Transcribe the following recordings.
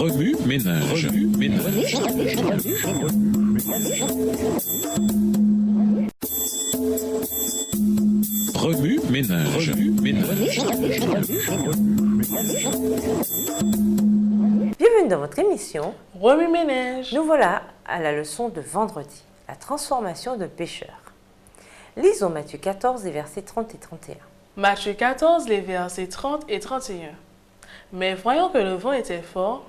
Remue ménage. Remue ménage. Bienvenue dans votre émission Remue ménage. Nous voilà à la leçon de vendredi, la transformation de pécheur. Lisons Matthieu 14, les versets 30 et 31. Matthieu 14, les versets 30 et 31. Mais voyant que le vent était fort,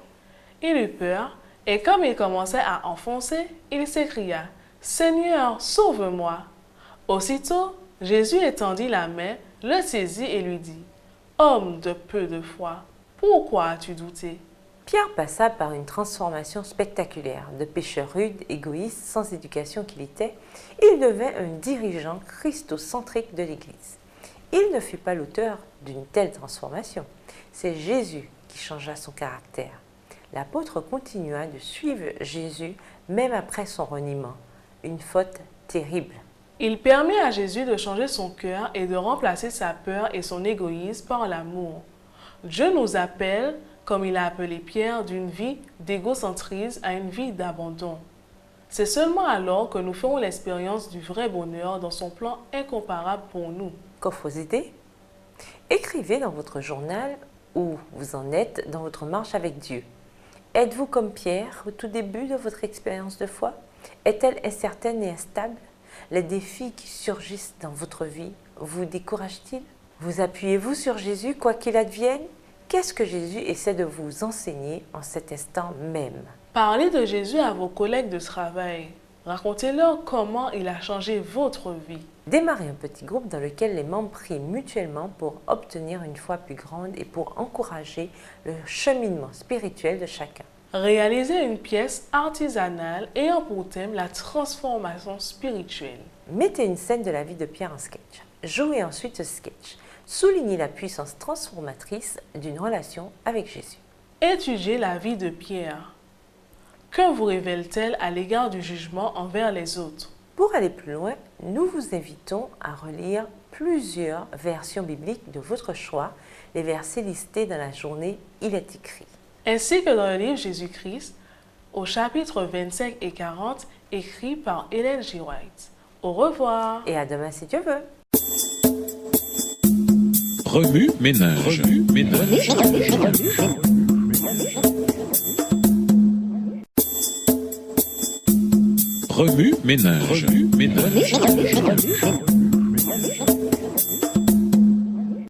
il eut peur, et comme il commençait à enfoncer, il s'écria, « Seigneur, sauve-moi » Aussitôt, Jésus étendit la main, le saisit et lui dit, « Homme de peu de foi, pourquoi as-tu douté ?» Pierre passa par une transformation spectaculaire. De pécheur rude, égoïste, sans éducation qu'il était, il devint un dirigeant christocentrique de l'Église. Il ne fut pas l'auteur d'une telle transformation. C'est Jésus qui changea son caractère. L'apôtre continua de suivre Jésus même après son reniement. Une faute terrible. Il permit à Jésus de changer son cœur et de remplacer sa peur et son égoïsme par l'amour. Dieu nous appelle, comme il a appelé Pierre, d'une vie d'égocentrisme à une vie d'abandon. C'est seulement alors que nous ferons l'expérience du vrai bonheur dans son plan incomparable pour nous. Coffre aux idées. Écrivez dans votre journal où vous en êtes dans votre marche avec Dieu. Êtes-vous comme Pierre au tout début de votre expérience de foi? Est-elle incertaine et instable? Les défis qui surgissent dans votre vie vous découragent-ils? Vous appuyez-vous sur Jésus quoi qu'il advienne? Qu'est-ce que Jésus essaie de vous enseigner en cet instant même? Parlez de Jésus à vos collègues de travail. Racontez-leur comment il a changé votre vie. Démarrez un petit groupe dans lequel les membres prient mutuellement pour obtenir une foi plus grande et pour encourager le cheminement spirituel de chacun. Réalisez une pièce artisanale ayant pour thème la transformation spirituelle. Mettez une scène de la vie de Pierre en sketch. Jouez ensuite ce sketch. Soulignez la puissance transformatrice d'une relation avec Jésus. Étudiez la vie de Pierre. Que vous révèle-t-elle à l'égard du jugement envers les autres? Pour aller plus loin, nous vous invitons à relire plusieurs versions bibliques de votre choix, les versets listés dans la journée « Il est écrit ». Ainsi que dans le livre Jésus-Christ, au chapitre 25 et 40, écrit par Ellen G. White. Au revoir. Et à demain si Dieu veut. Remue ménage. Remue ménage.